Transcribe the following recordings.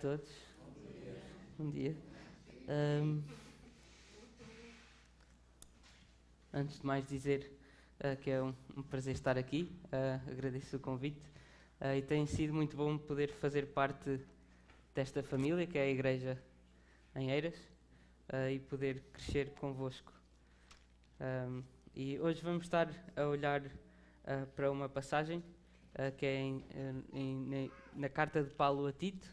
todos. Bom dia. Ahm, Antes de mais dizer que é um prazer estar aqui, agradeço o convite e tem sido muito bom poder fazer parte desta família que é a Igreja em Eiras e poder crescer convosco. E hoje vamos estar a olhar para uma passagem que é na carta de Paulo a Tito,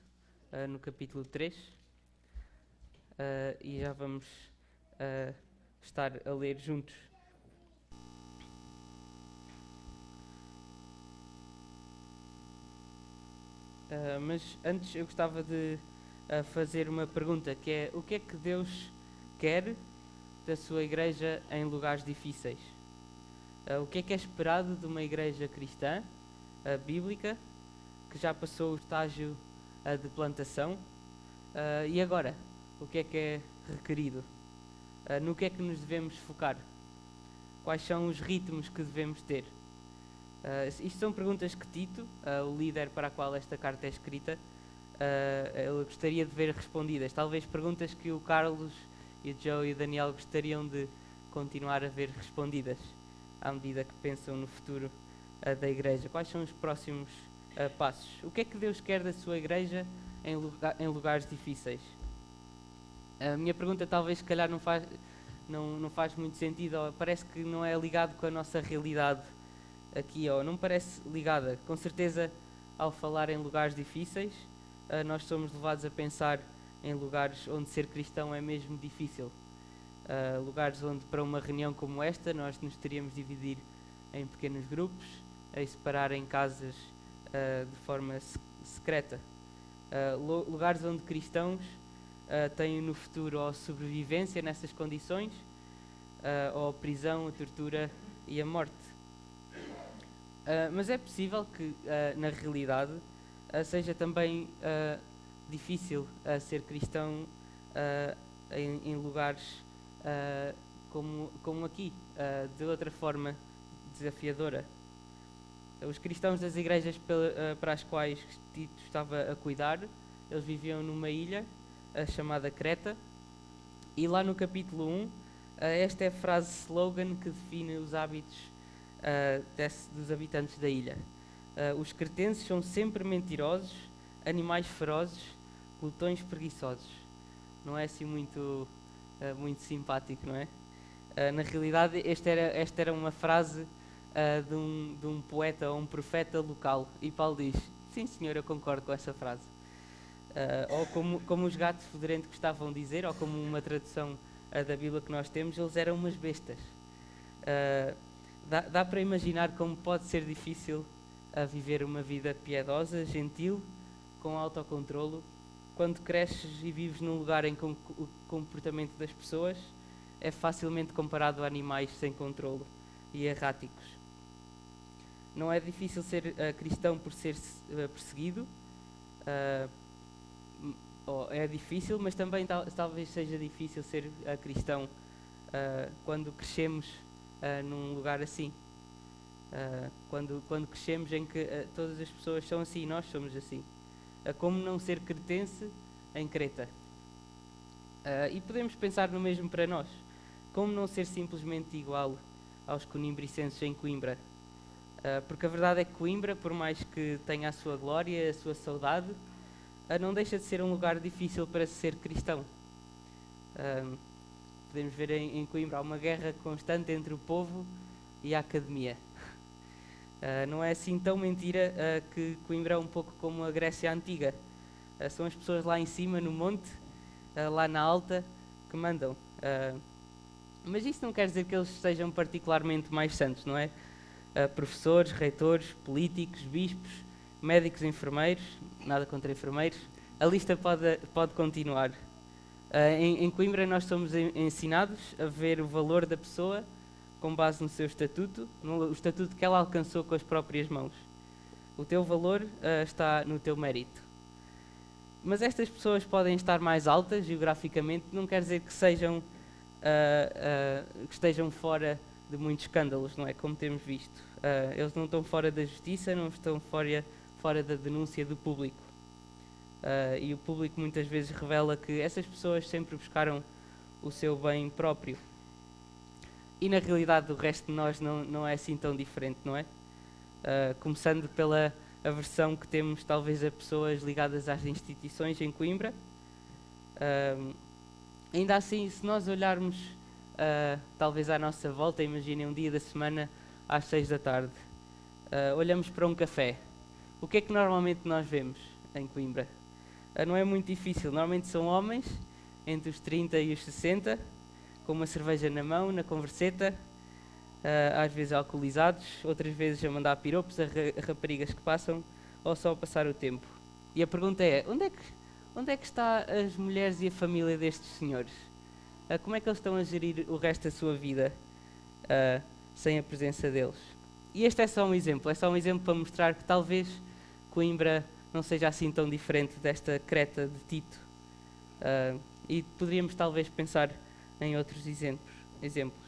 no capítulo 3, e já vamos estar a ler juntos. Mas antes eu gostava de fazer uma pergunta, que é: o que é que Deus quer da sua igreja em lugares difíceis? O que é esperado de uma igreja cristã, bíblica, que já passou o estágio de plantação, e agora? O que é requerido? No que é que nos devemos focar? Quais são os ritmos que devemos ter? Isto são perguntas que Tito, o líder para a qual esta carta é escrita, ele gostaria de ver respondidas. Talvez perguntas que o Carlos e o Joe e o Daniel gostariam de continuar a ver respondidas à medida que pensam no futuro da igreja. Quais são os próximos passos? O que é que Deus quer da sua igreja em lugares difíceis? A minha pergunta talvez se calhar não faz muito sentido, ou parece que não é ligado com a nossa realidade aqui, ou não parece ligada. Com certeza, ao falar em lugares difíceis, nós somos levados a pensar em lugares onde ser cristão é mesmo difícil. Lugares onde, para uma reunião como esta, nós nos teríamos de dividir em pequenos grupos e separar em casas de forma secreta. Lugares onde cristãos têm no futuro ou sobrevivência nessas condições, ou a prisão, a tortura e a morte. Mas é possível que, na realidade, seja também difícil ser cristão em lugares como aqui, de outra forma desafiadora. Os cristãos das igrejas para as quais Tito estava a cuidar, eles viviam numa ilha chamada Creta, e lá no capítulo 1, esta é a frase slogan que define os hábitos dos habitantes da ilha. Os cretenses são sempre mentirosos, animais ferozes, glutões preguiçosos. Não é assim muito simpático, não é? Na realidade, esta era uma frase de um poeta ou um profeta local, e Paulo diz: sim senhor, eu concordo com essa frase. Ou como os gatos fedorentos gostavam de dizer, ou como uma tradução da Bíblia que nós temos, eles eram umas bestas. Dá para imaginar como pode ser difícil viver uma vida piedosa, gentil, com autocontrolo, quando cresces e vives num lugar em que o comportamento das pessoas é facilmente comparado a animais sem controlo e erráticos. Não é difícil ser cristão por ser perseguido, é difícil, mas também talvez seja difícil ser cristão quando crescemos num lugar assim. Quando crescemos em que todas as pessoas são assim e nós somos assim. Como não ser cretense em Creta? E podemos pensar no mesmo para nós. Como não ser simplesmente igual aos conimbricenses em Coimbra? Porque a verdade é que Coimbra, por mais que tenha a sua glória, a sua saudade, não deixa de ser um lugar difícil para ser cristão. Podemos ver em Coimbra há uma guerra constante entre o povo e a academia. Não é assim tão mentira que Coimbra é um pouco como a Grécia Antiga. São as pessoas lá em cima, no monte, lá na alta, que mandam. Mas isso não quer dizer que eles sejam particularmente mais santos, não é? Professores, reitores, políticos, bispos, médicos, enfermeiros, nada contra enfermeiros, a lista pode continuar. Em Coimbra nós somos ensinados a ver o valor da pessoa com base no seu estatuto, no estatuto que ela alcançou com as próprias mãos. O teu valor está no teu mérito. Mas estas pessoas podem estar mais altas geograficamente, não quer dizer que que estejam fora de muitos escândalos, não é? Como temos visto. Eles não estão fora da justiça, não estão fora da denúncia do público. e o público muitas vezes revela que essas pessoas sempre buscaram o seu bem próprio. E na realidade o resto de nós não é assim tão diferente, não é? Começando pela aversão que temos talvez a pessoas ligadas às instituições em Coimbra. Ainda assim, se nós olharmos talvez à nossa volta, imaginem um dia da semana às 6 da tarde, olhamos para um café. O que é que normalmente nós vemos em Coimbra? Não é muito difícil, normalmente são homens entre os 30 e os 60, com uma cerveja na mão, na converseta, às vezes alcoolizados, outras vezes a mandar piropos a raparigas que passam, ou só a passar o tempo. E a pergunta é, onde é que está as mulheres e a família destes senhores? Como é que eles estão a gerir o resto da sua vida sem a presença deles? E este é só um exemplo para mostrar que talvez Coimbra não seja assim tão diferente desta Creta de Tito. E poderíamos talvez pensar em outros exemplos.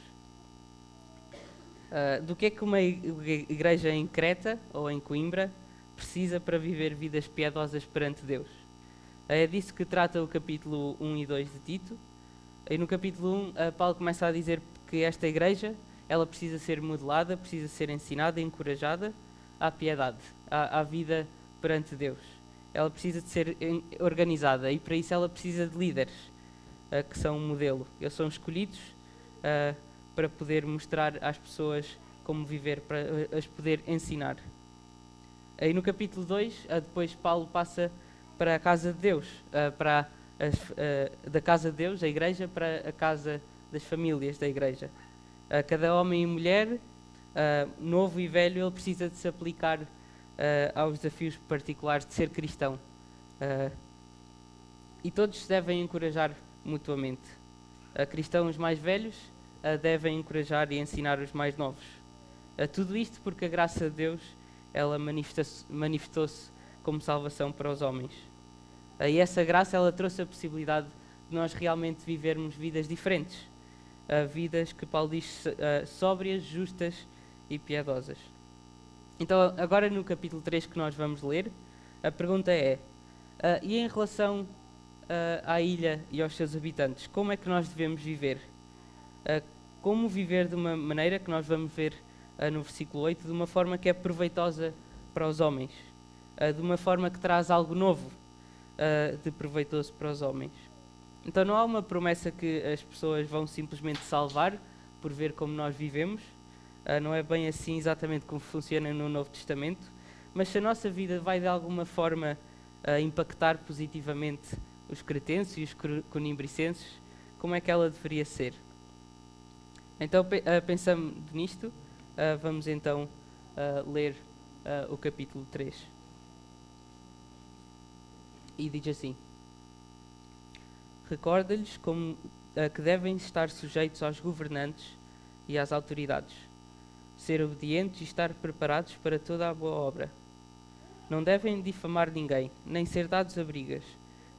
Do que é que uma igreja em Creta ou em Coimbra precisa para viver vidas piedosas perante Deus? É disso que trata o capítulo 1 e 2 de Tito. E no capítulo 1, Paulo começa a dizer que esta igreja ela precisa ser modelada, precisa ser ensinada e encorajada à piedade, à vida perante Deus. Ela precisa de ser organizada e para isso ela precisa de líderes que são um modelo. Eles são escolhidos para poder mostrar às pessoas como viver, para as poder ensinar. E no capítulo 2, depois Paulo passa para a casa de Deus, da casa de Deus, a igreja, para a casa das famílias da igreja. Cada homem e mulher, novo e velho, ele precisa de se aplicar aos desafios particulares de ser cristão. E todos se devem encorajar mutuamente. Cristãos mais velhos devem encorajar e ensinar os mais novos. Tudo isto porque a graça de Deus ela manifestou-se como salvação para os homens. E essa graça ela trouxe a possibilidade de nós realmente vivermos vidas diferentes. Vidas que Paulo diz sóbrias, justas e piedosas. Então, agora no capítulo 3 que nós vamos ler, a pergunta é, e em relação à ilha e aos seus habitantes, como é que nós devemos viver? Como viver de uma maneira que nós vamos ver no versículo 8, de uma forma que é proveitosa para os homens, de uma forma que traz algo novo de proveitoso para os homens. Então não há uma promessa que as pessoas vão simplesmente salvar por ver como nós vivemos, não é bem assim exatamente como funciona no Novo Testamento, mas se a nossa vida vai de alguma forma impactar positivamente os cretenses e os conimbricenses, como é que ela deveria ser? Então, pensando nisto, vamos então ler o capítulo 3. E diz assim: Recorda-lhes que devem estar sujeitos aos governantes e às autoridades, ser obedientes e estar preparados para toda a boa obra. Não devem difamar ninguém, nem ser dados a brigas,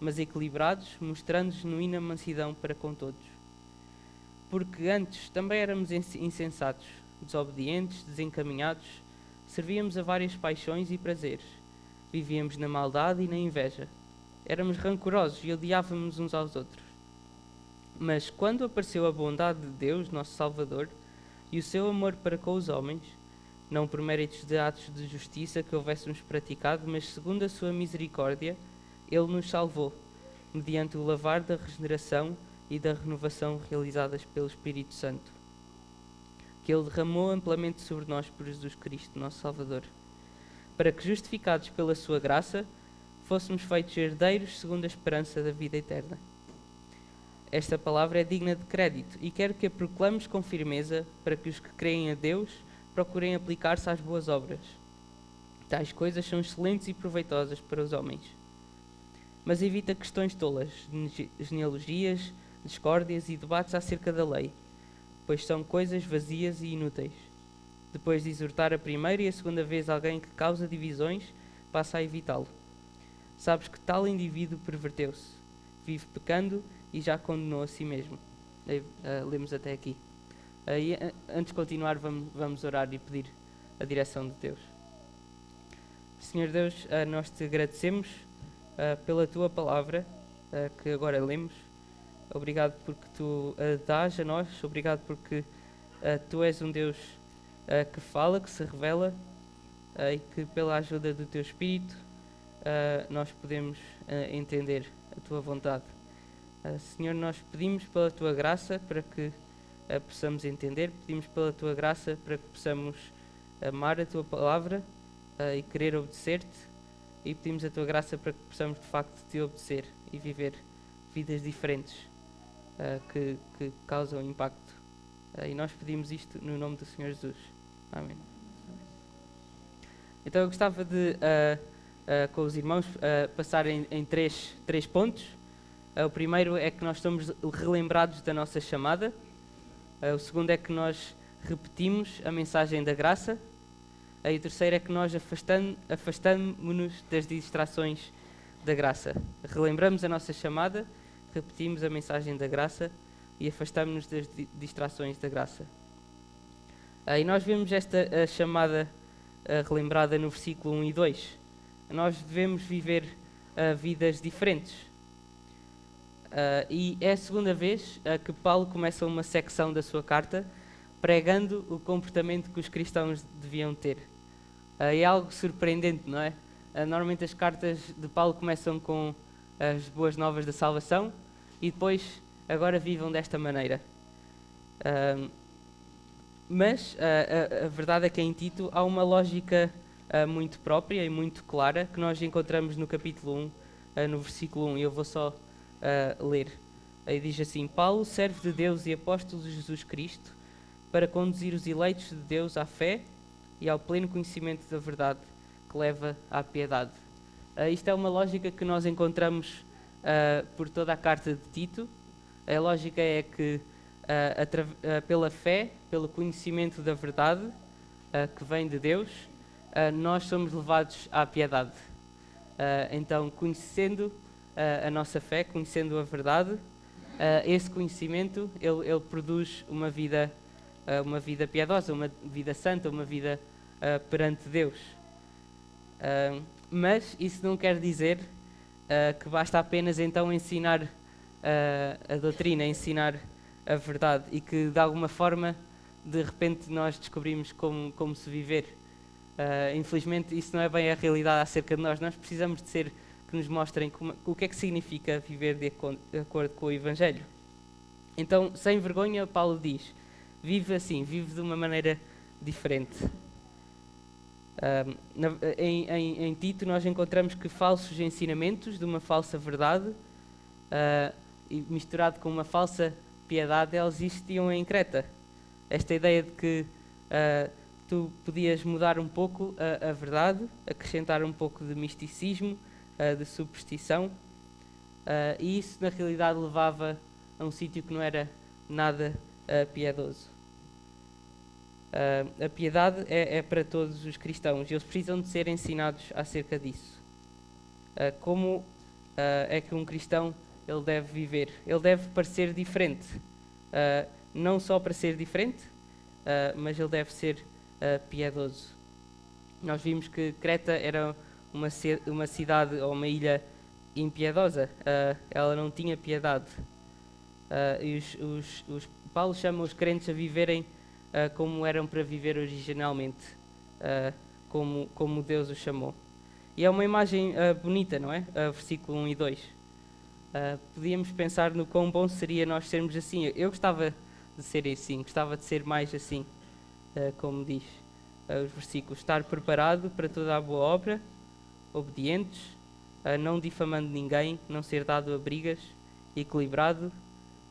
mas equilibrados, mostrando genuína mansidão para com todos. Porque antes também éramos insensatos, desobedientes, desencaminhados, servíamos a várias paixões e prazeres, vivíamos na maldade e na inveja, éramos rancorosos e odiávamos uns aos outros. Mas quando apareceu a bondade de Deus, nosso Salvador, e o seu amor para com os homens, não por méritos de atos de justiça que houvéssemos praticado, mas segundo a sua misericórdia, Ele nos salvou, mediante o lavar da regeneração e da renovação realizadas pelo Espírito Santo, que Ele derramou amplamente sobre nós por Jesus Cristo, nosso Salvador, para que, justificados pela sua graça, fôssemos feitos herdeiros segundo a esperança da vida eterna. Esta palavra é digna de crédito e quero que a proclames com firmeza para que os que creem a Deus procurem aplicar-se às boas obras. Tais coisas são excelentes e proveitosas para os homens. Mas evita questões tolas, genealogias, discórdias e debates acerca da lei, pois são coisas vazias e inúteis. Depois de exortar a primeira e a segunda vez alguém que causa divisões, passa a evitá-lo. Sabes que tal indivíduo perverteu-se, vive pecando e já condenou a si mesmo. Lemos até aqui. Antes de continuar, vamos orar e pedir a direção de Deus. Senhor Deus, nós te agradecemos pela tua palavra que agora lemos. Obrigado porque tu a dás a nós. Obrigado porque tu és um Deus que fala, que se revela e que pela ajuda do teu Espírito nós podemos entender a tua vontade. Senhor, nós pedimos pela tua graça para que possamos entender, pedimos pela tua graça para que possamos amar a tua palavra e querer obedecer-te, e pedimos a tua graça para que possamos de facto te obedecer e viver vidas diferentes que causam impacto. E nós pedimos isto no nome do Senhor Jesus. Amém. Então eu gostava de, com os irmãos, passar em três pontos. O primeiro é que nós somos relembrados da nossa chamada. O segundo é que nós repetimos a mensagem da graça. E o terceiro é que nós afastamos-nos das distrações da graça. Relembramos a nossa chamada, repetimos a mensagem da graça e afastamos-nos das distrações da graça. E nós vemos esta chamada relembrada no versículo 1 e 2. Nós devemos viver vidas diferentes. E é a segunda vez que Paulo começa uma secção da sua carta pregando o comportamento que os cristãos deviam ter. É algo surpreendente, não é? Normalmente as cartas de Paulo começam com as boas novas da salvação e depois, agora vivam desta maneira. Mas a verdade é que em Tito há uma lógica muito própria e muito clara que nós encontramos no capítulo 1, no versículo 1, e eu vou só ler. Aí diz assim: Paulo, servo de Deus e apóstolo de Jesus Cristo, para conduzir os eleitos de Deus à fé e ao pleno conhecimento da verdade que leva à piedade. Isto é uma lógica que nós encontramos por toda a carta de Tito. A lógica é que pela fé, pelo conhecimento da verdade que vem de Deus, nós somos levados à piedade. Então, conhecendo a nossa fé, conhecendo a verdade, esse conhecimento ele produz uma vida piedosa, uma vida santa, uma vida perante Deus. Mas isso não quer dizer que basta apenas então ensinar a doutrina, ensinar a verdade, e que de alguma forma de repente nós descobrimos como se viver. Infelizmente isso não é bem a realidade acerca de nós. Nós precisamos de ser que nos mostrem o que é que significa viver de acordo com o Evangelho. Então, sem vergonha, Paulo diz: vive assim, vive de uma maneira diferente. Em Tito nós encontramos que falsos ensinamentos de uma falsa verdade e misturado com uma falsa piedade, eles existiam em Creta. Esta ideia de que tu podias mudar um pouco a verdade, acrescentar um pouco de misticismo, de superstição, e isso na realidade levava a um sítio que não era nada piedoso. A piedade é para todos os cristãos e eles precisam de ser ensinados acerca disso. Como é que um cristão ele deve viver? Ele deve parecer diferente, não só para ser diferente, mas ele deve ser piedoso. Nós vimos que Creta era uma cidade ou uma ilha impiedosa, ela não tinha piedade. E Paulo chama os crentes a viverem como eram para viver originalmente, como Deus os chamou. E é uma imagem bonita, não é? Versículo 1 e 2. Podíamos pensar no quão bom seria nós sermos assim. Eu gostava de ser assim, gostava de ser mais assim, como diz os versículos. Estar preparado para toda a boa obra, obedientes, não difamando ninguém, não ser dado a brigas, equilibrado,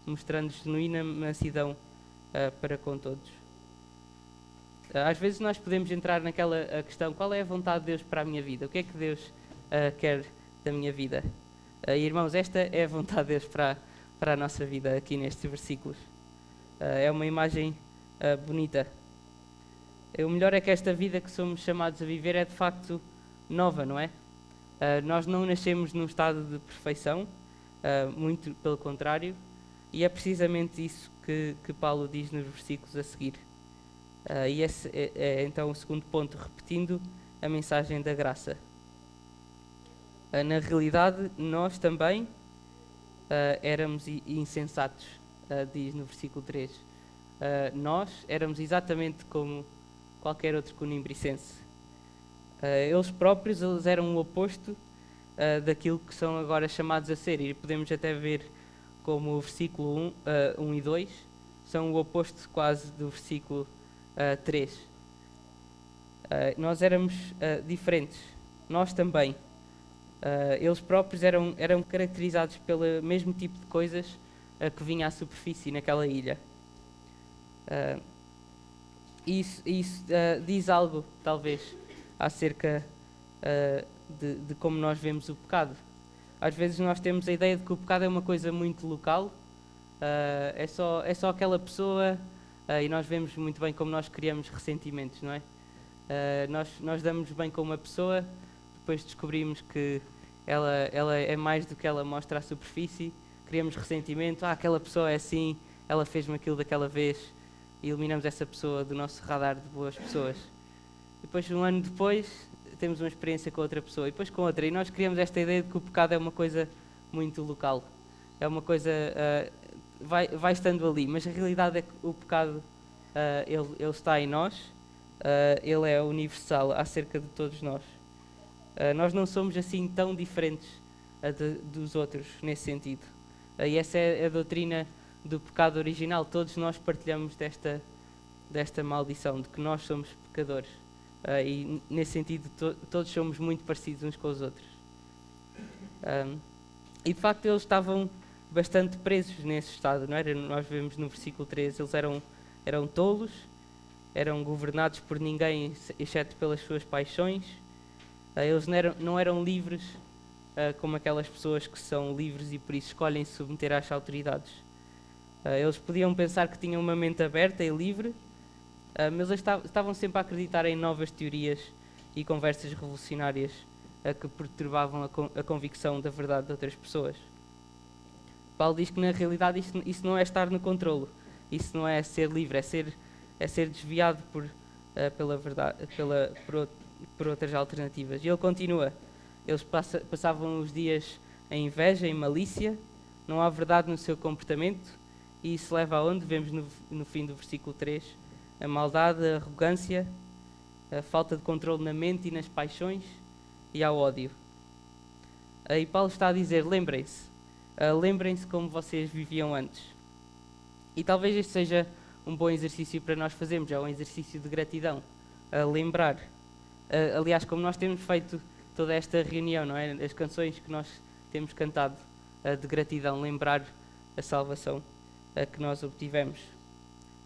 mostrando genuína mansidão para com todos. Às vezes nós podemos entrar naquela questão: qual é a vontade de Deus para a minha vida? O que é que Deus quer da minha vida? Irmãos, esta é a vontade de Deus para a nossa vida aqui nestes versículos. É uma imagem bonita. O melhor é que esta vida que somos chamados a viver é de facto nova, não é? Nós não nascemos num estado de perfeição, muito pelo contrário, e é precisamente isso que Paulo diz nos versículos a seguir. E esse é então o segundo ponto, repetindo a mensagem da graça. Na realidade, nós também éramos insensatos, diz no versículo 3. Nós éramos exatamente como qualquer outro conimbricense. Eles próprios eles eram o oposto daquilo que são agora chamados a ser. E podemos até ver como o versículo 1 e 2 são o oposto quase do versículo 3. Nós éramos diferentes. Nós também. Eles próprios eram caracterizados pelo mesmo tipo de coisas que vinha à superfície naquela ilha. Isso diz algo, talvez, acerca de como nós vemos o pecado. Às vezes nós temos a ideia de que o pecado é uma coisa muito local, é só aquela pessoa, e nós vemos muito bem como nós criamos ressentimentos, não é? Nós damos bem com uma pessoa, depois descobrimos que ela é mais do que ela mostra à superfície, criamos ressentimento, aquela pessoa é assim, ela fez-me aquilo daquela vez, e eliminamos essa pessoa do nosso radar de boas pessoas. Depois, um ano depois, temos uma experiência com outra pessoa, e depois com outra, e nós criamos esta ideia de que o pecado é uma coisa muito local, é uma coisa, vai estando ali, mas a realidade é que o pecado, ele está em nós, ele é universal acerca de todos nós. Nós não somos assim tão diferentes dos outros nesse sentido. E essa é a doutrina do pecado original. Todos nós partilhamos desta maldição, de que nós somos pecadores. E nesse sentido todos somos muito parecidos uns com os outros. E de facto eles estavam bastante presos nesse estado, não era? Nós vemos no versículo 13, eles eram tolos, eram governados por ninguém exceto pelas suas paixões. Eles não eram livres como aquelas pessoas que são livres e por isso escolhem se submeter às autoridades. Eles podiam pensar que tinham uma mente aberta e livre, mas eles estavam sempre a acreditar em novas teorias e conversas revolucionárias que perturbavam a convicção da verdade de outras pessoas. Paulo diz que na realidade isso não é estar no controlo, isso não é ser livre, é ser desviado pela verdade, por outras alternativas. E ele continua, eles passavam os dias em inveja, em malícia, não há verdade no seu comportamento, e isso leva aonde? Vemos no fim do versículo 3, a maldade, a arrogância, a falta de controle na mente e nas paixões, e ao ódio. E Paulo está a dizer, lembrem-se como vocês viviam antes. E talvez este seja um bom exercício para nós fazermos, é um exercício de gratidão, lembrar. Aliás, como nós temos feito toda esta reunião, não é? As canções que nós temos cantado de gratidão, lembrar a salvação que nós obtivemos.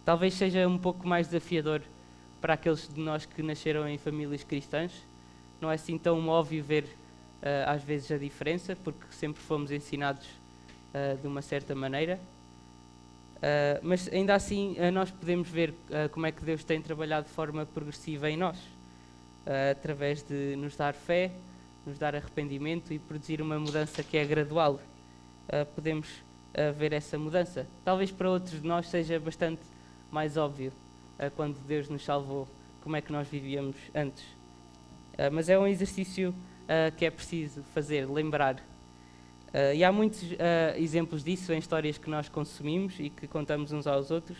Talvez seja um pouco mais desafiador para aqueles de nós que nasceram em famílias cristãs. Não é assim tão óbvio ver às vezes a diferença, porque sempre fomos ensinados de uma certa maneira. Mas ainda assim nós podemos ver como é que Deus tem trabalhado de forma progressiva em nós, através de nos dar fé, nos dar arrependimento e produzir uma mudança que é gradual. Podemos ver essa mudança. Talvez para outros de nós seja bastante mais óbvio quando Deus nos salvou, como é que nós vivíamos antes. Mas é um exercício que é preciso fazer, lembrar. E há muitos exemplos disso em histórias que nós consumimos e que contamos uns aos outros.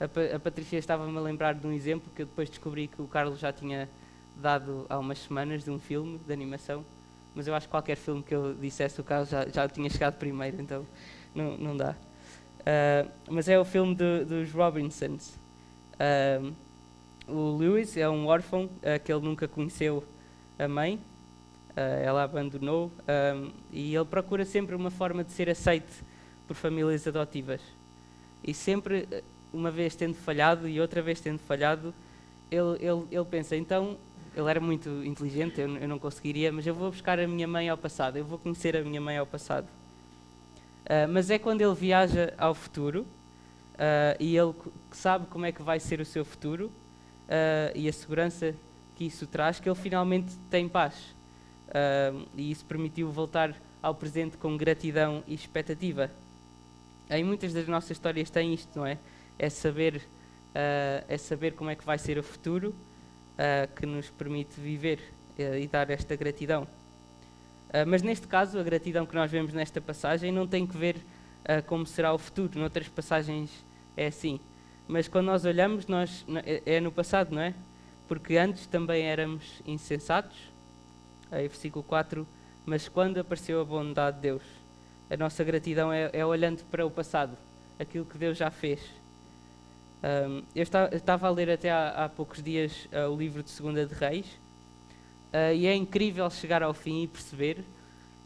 A Patrícia estava-me a lembrar de um exemplo que eu depois descobri que o Carlos já tinha dado há umas semanas, de um filme de animação, mas eu acho que qualquer filme que eu dissesse o Carlos já tinha chegado primeiro, então não dá. Mas é o filme dos Robinsons. O Lewis é um órfão que ele nunca conheceu a mãe, ela abandonou, e ele procura sempre uma forma de ser aceite por famílias adotivas. E sempre, uma vez tendo falhado e outra vez tendo falhado, ele pensa, então, ele era muito inteligente, eu não conseguiria, mas eu vou buscar a minha mãe ao passado, eu vou conhecer a minha mãe ao passado. Mas é quando ele viaja ao futuro, e ele sabe como é que vai ser o seu futuro, e a segurança que isso traz, que ele finalmente tem paz. E isso permitiu voltar ao presente com gratidão e expectativa. Em muitas das nossas histórias tem isto, não é? É saber como é que vai ser o futuro, que nos permite viver e dar esta gratidão. Mas neste caso, a gratidão que nós vemos nesta passagem não tem que ver como será o futuro. Noutras passagens é assim. Mas quando nós olhamos, é no passado, não é? Porque antes também éramos insensatos. Aí, versículo 4. Mas quando apareceu a bondade de Deus, a nossa gratidão é olhando para o passado, aquilo que Deus já fez. Eu estava a ler até há poucos dias o livro de 2 de Reis, e é incrível chegar ao fim e perceber,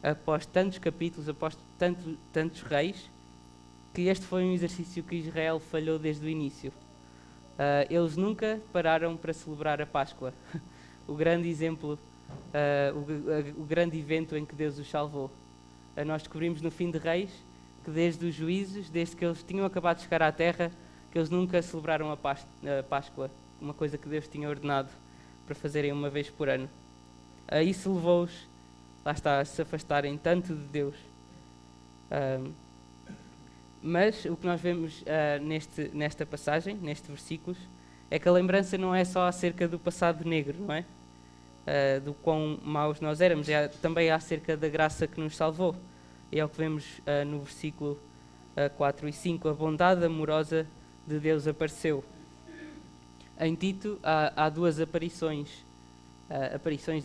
após tantos capítulos, após tantos reis, que este foi um exercício que Israel falhou desde o início. Eles nunca pararam para celebrar a Páscoa, o grande exemplo, o grande evento em que Deus os salvou. Nós descobrimos no fim de Reis que desde os juízes, desde que eles tinham acabado de chegar à terra, que eles nunca celebraram a Páscoa, uma coisa que Deus tinha ordenado para fazerem uma vez por ano. Isso levou-os, lá está, a se afastarem tanto de Deus. Mas o que nós vemos nesta passagem, nestes versículos, é que a lembrança não é só acerca do passado negro, não é? Do quão maus nós éramos, é também acerca da graça que nos salvou. E é o que vemos no versículo 4 e 5, a bondade amorosa de Deus apareceu. Em Tito há duas aparições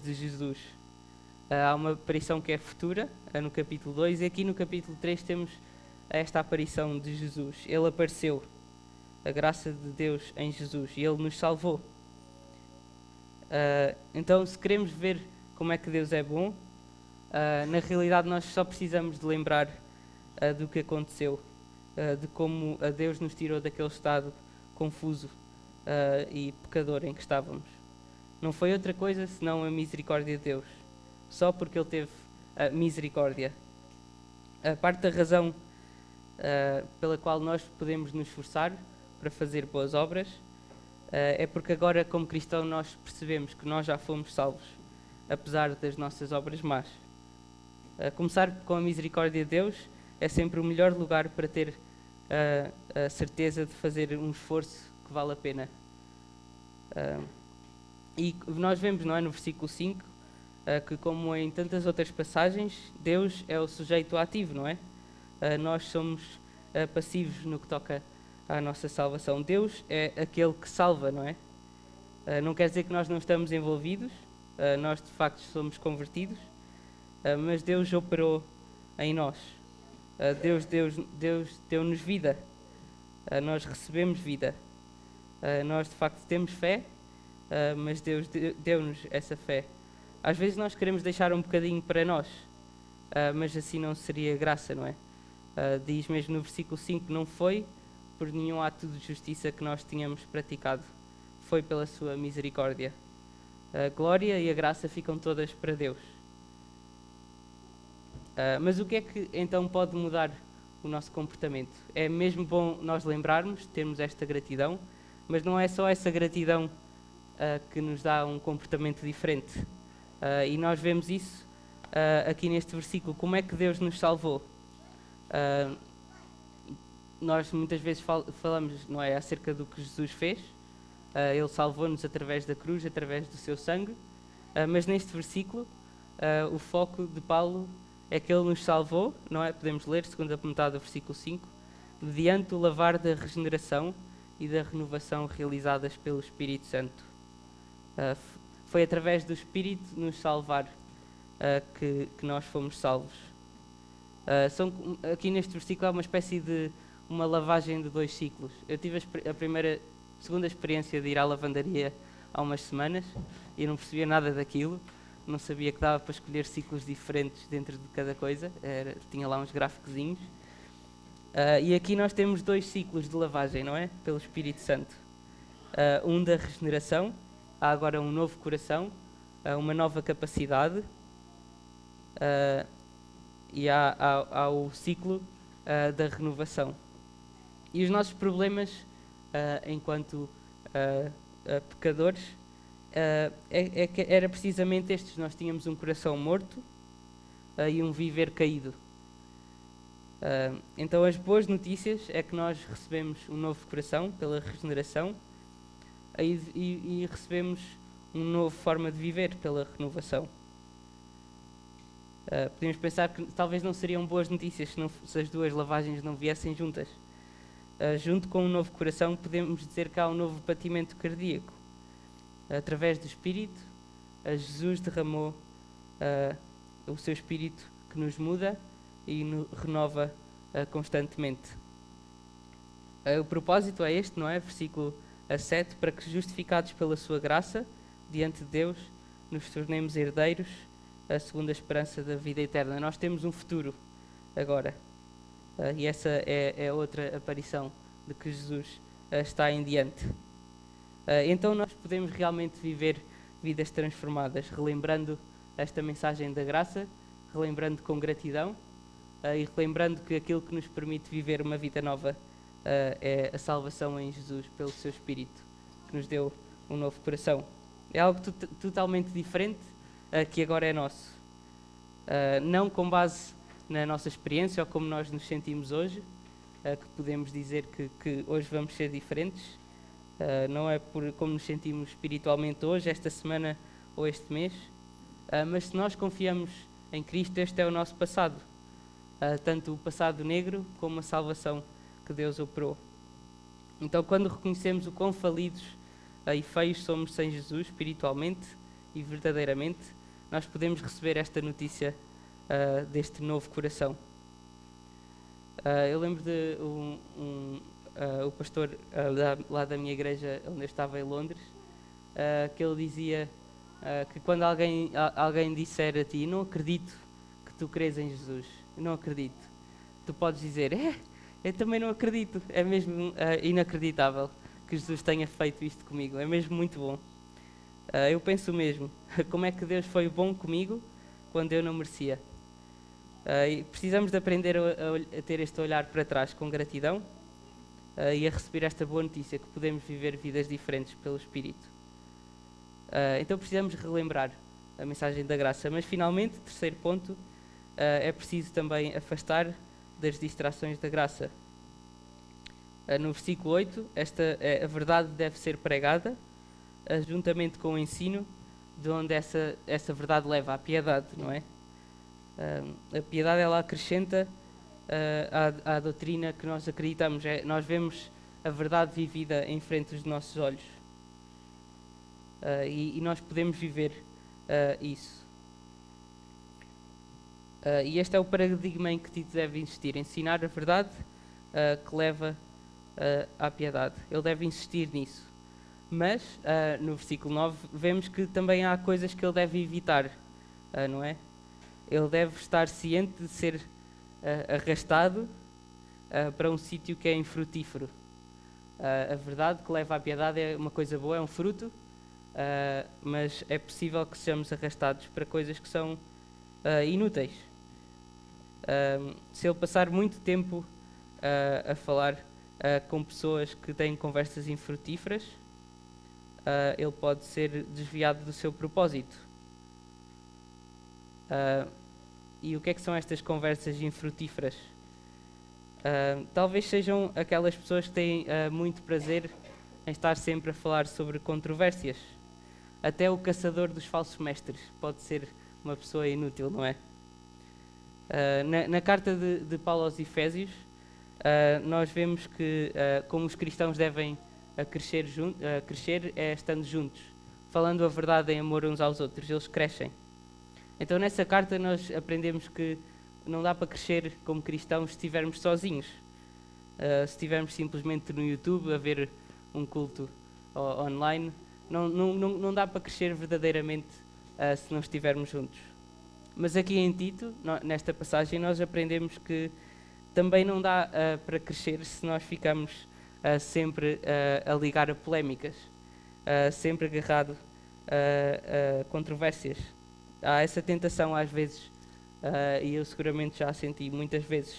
de Jesus. Há uma aparição que é futura, no capítulo 2, e aqui no capítulo 3 temos esta aparição de Jesus. Ele apareceu, a graça de Deus em Jesus, e Ele nos salvou. Então, se queremos ver como é que Deus é bom, na realidade nós só precisamos de lembrar do que aconteceu, de como Deus nos tirou daquele estado confuso e pecador em que estávamos. Não foi outra coisa senão a misericórdia de Deus, só porque Ele teve misericórdia. A parte da razão pela qual nós podemos nos esforçar para fazer boas obras é porque agora, como cristão, nós percebemos que nós já fomos salvos, apesar das nossas obras más. Começar com a misericórdia de Deus é sempre o melhor lugar para ter a certeza de fazer um esforço que vale a pena. E nós vemos, não é, no versículo 5, que como em tantas outras passagens, Deus é o sujeito ativo, não é? Nós somos passivos no que toca à nossa salvação. Deus é aquele que salva, não é? Não quer dizer que nós não estamos envolvidos, nós de facto somos convertidos, mas Deus operou em nós. Deus deu-nos vida, nós recebemos vida. Nós de facto temos fé, mas Deus deu-nos essa fé. Às vezes nós queremos deixar um bocadinho para nós, mas assim não seria graça, não é? Diz mesmo no versículo 5, não foi por nenhum ato de justiça que nós tínhamos praticado, foi pela sua misericórdia. A glória e a graça ficam todas para Deus. Mas o que é que então pode mudar o nosso comportamento? É mesmo bom nós lembrarmos, termos esta gratidão, mas não é só essa gratidão que nos dá um comportamento diferente. E nós vemos isso aqui neste versículo. Como é que Deus nos salvou? Nós muitas vezes falamos, não é, acerca do que Jesus fez. Ele salvou-nos através da cruz, através do seu sangue. Mas neste versículo, o foco de Paulo é que ele nos salvou, não é? Podemos ler, segunda metade do versículo 5, mediante o lavar da regeneração e da renovação realizadas pelo Espírito Santo. Foi através do Espírito nos salvar que nós fomos salvos. Aqui neste versículo há uma espécie de uma lavagem de 2 ciclos. Eu tive a segunda experiência de ir à lavandaria há umas semanas e não percebia nada daquilo. Não sabia que dava para escolher ciclos diferentes dentro de cada coisa. Tinha lá uns gráficozinhos. E aqui nós temos 2 ciclos de lavagem, não é? Pelo Espírito Santo. Um da regeneração. Há agora um novo coração, uma nova capacidade. E há o ciclo da renovação. E os nossos problemas, enquanto pecadores, era precisamente estes. Nós tínhamos um coração morto e um viver caído. Então as boas notícias é que nós recebemos um novo coração pela regeneração e recebemos uma nova forma de viver pela renovação. Podemos pensar que talvez não seriam boas notícias se as duas lavagens não viessem juntas. Junto com um novo coração, podemos dizer que há um novo batimento cardíaco. Através do Espírito, Jesus derramou o seu Espírito que nos muda e nos renova constantemente. O propósito é este, não é? Versículo 7, para que, justificados pela sua graça, diante de Deus, nos tornemos herdeiros, segundo a esperança da vida eterna. Nós temos um futuro agora. E essa é outra aparição de que Jesus está em diante. Então nós podemos realmente viver vidas transformadas, relembrando esta mensagem da graça, relembrando com gratidão e relembrando que aquilo que nos permite viver uma vida nova é a salvação em Jesus pelo seu Espírito, que nos deu um novo coração. É algo totalmente diferente que agora é nosso. Não com base na nossa experiência ou como nós nos sentimos hoje, que podemos dizer que hoje vamos ser diferentes. Não é por como nos sentimos espiritualmente hoje, esta semana ou este mês, mas se nós confiamos em Cristo, este é o nosso passado. Tanto o passado negro como a salvação que Deus operou. Então, quando reconhecemos o quão falidos e feios somos sem Jesus, espiritualmente e verdadeiramente, nós podemos receber esta notícia deste novo coração. Eu lembro de o pastor lá da minha igreja, onde eu estava em Londres, que ele dizia que quando alguém disser a ti, não acredito que tu crês em Jesus, não acredito, tu podes dizer, eu também não acredito, é mesmo inacreditável que Jesus tenha feito isto comigo, é mesmo muito bom. Eu penso mesmo, como é que Deus foi bom comigo quando eu não merecia. E precisamos de aprender a ter este olhar para trás com gratidão e a receber esta boa notícia que podemos viver vidas diferentes pelo Espírito. Então precisamos relembrar a mensagem da graça, mas finalmente, terceiro ponto, é preciso também afastar das distrações da graça. No versículo 8, a verdade deve ser pregada, juntamente com o ensino, de onde essa verdade leva à piedade, não é? A piedade, ela acrescenta à doutrina que nós acreditamos. Nós vemos a verdade vivida em frente dos nossos olhos. E nós podemos viver isso. E este é o paradigma em que Tito deve insistir. Ensinar a verdade que leva à piedade. Ele deve insistir nisso. Mas, no versículo 9, vemos que também há coisas que ele deve evitar, não é? Ele deve estar ciente de ser arrastado para um sítio que é infrutífero. A verdade que leva à piedade é uma coisa boa, é um fruto, mas é possível que sejamos arrastados para coisas que são inúteis. Se ele passar muito tempo a falar com pessoas que têm conversas infrutíferas, ele pode ser desviado do seu propósito. E o que é que são estas conversas infrutíferas? Talvez sejam aquelas pessoas que têm muito prazer em estar sempre a falar sobre controvérsias. Até o caçador dos falsos mestres pode ser uma pessoa inútil, não é? Na carta de Paulo aos Efésios, nós vemos que como os cristãos devem crescer é estando juntos, falando a verdade em amor uns aos outros, eles crescem. Então nessa carta nós aprendemos que não dá para crescer como cristãos se estivermos sozinhos. Se estivermos simplesmente no YouTube a ver um culto online, não dá para crescer verdadeiramente se não estivermos juntos. Mas aqui em Tito, nesta passagem, nós aprendemos que também não dá para crescer se nós ficamos sempre a ligar a polémicas, sempre agarrado a controvérsias. Há essa tentação às vezes, e eu seguramente já a senti muitas vezes,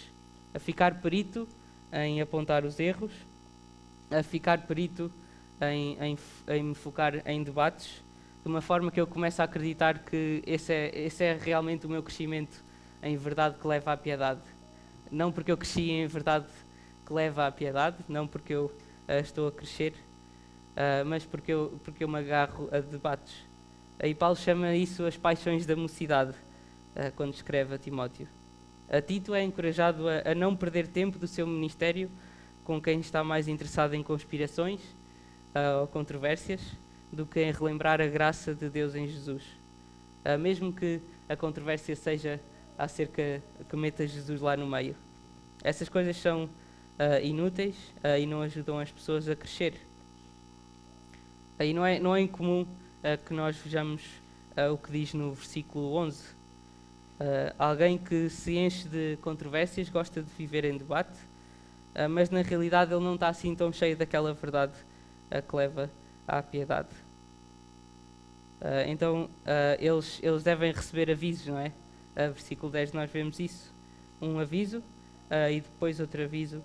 a ficar perito em apontar os erros, a ficar perito em me focar em debates, de uma forma que eu começo a acreditar que esse é realmente o meu crescimento em verdade que leva à piedade. Não porque eu cresci em verdade que leva à piedade, não porque eu estou a crescer, mas porque eu me agarro a debates. E Paulo chama isso as paixões da mocidade. quando escreve a Timóteo. A Tito é encorajado a não perder tempo do seu ministério com quem está mais interessado em conspirações ou controvérsias do que em relembrar a graça de Deus em Jesus. Mesmo que a controvérsia seja acerca que meta Jesus lá no meio. Essas coisas são inúteis e não ajudam as pessoas a crescer. E não é incomum que nós vejamos o que diz no versículo 11. Alguém que se enche de controvérsias gosta de viver em debate, mas na realidade ele não está assim tão cheio daquela verdade que leva à piedade. Então eles devem receber avisos, não é? Versículo 10 nós vemos isso. Um aviso e depois outro aviso.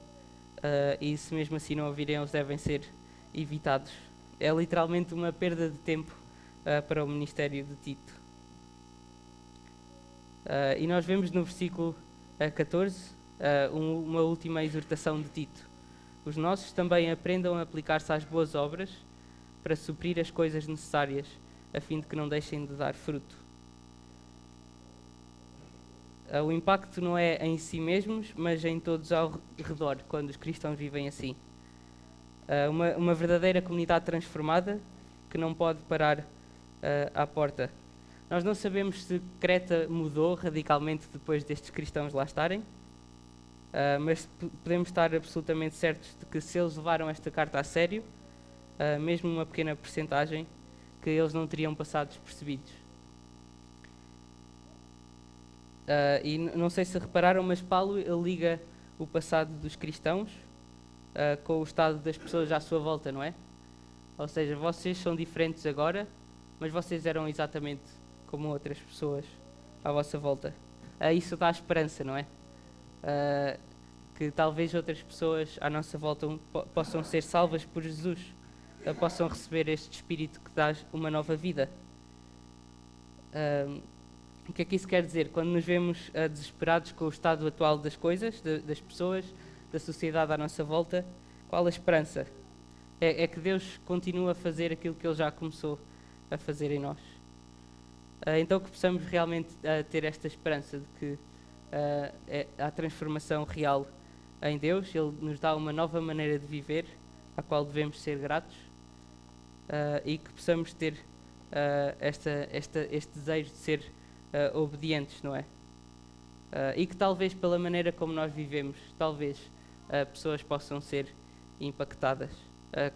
E se mesmo assim não ouvirem, eles devem ser evitados. É literalmente uma perda de tempo para o ministério de Tito. E nós vemos no versículo 14 uma última exortação de Tito. Os nossos também aprendam a aplicar-se às boas obras para suprir as coisas necessárias, a fim de que não deixem de dar fruto. O impacto não é em si mesmos, mas em todos ao redor, quando os cristãos vivem assim. Uma verdadeira comunidade transformada que não pode parar à porta. Nós não sabemos se Creta mudou radicalmente depois destes cristãos lá estarem, mas podemos estar absolutamente certos de que se eles levaram esta carta a sério, mesmo uma pequena percentagem, que eles não teriam passado despercebidos. E não sei se repararam, mas Paulo ele liga o passado dos cristãos com o estado das pessoas à sua volta, não é? Ou seja, vocês são diferentes agora, mas vocês eram exatamente como outras pessoas à vossa volta. Isso dá esperança, não é? Que talvez outras pessoas à nossa volta possam ser salvas por Jesus, possam receber este Espírito que dá uma nova vida. O que é que isso quer dizer? Quando nos vemos desesperados com o estado atual das coisas, das pessoas, da sociedade à nossa volta, qual a esperança? É que Deus continua a fazer aquilo que Ele já começou a fazer em nós. Então que possamos realmente ter esta esperança de que há transformação real em Deus. Ele nos dá uma nova maneira de viver, à qual devemos ser gratos, e que possamos ter este desejo de ser obedientes, não é? E que talvez pela maneira como nós vivemos, talvez pessoas possam ser impactadas.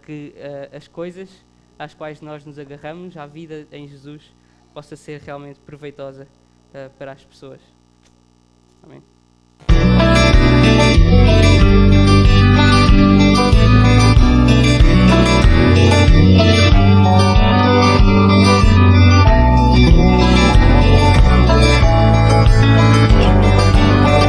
Que as coisas às quais nós nos agarramos, a vida em Jesus, possa ser realmente proveitosa para as pessoas. Amém.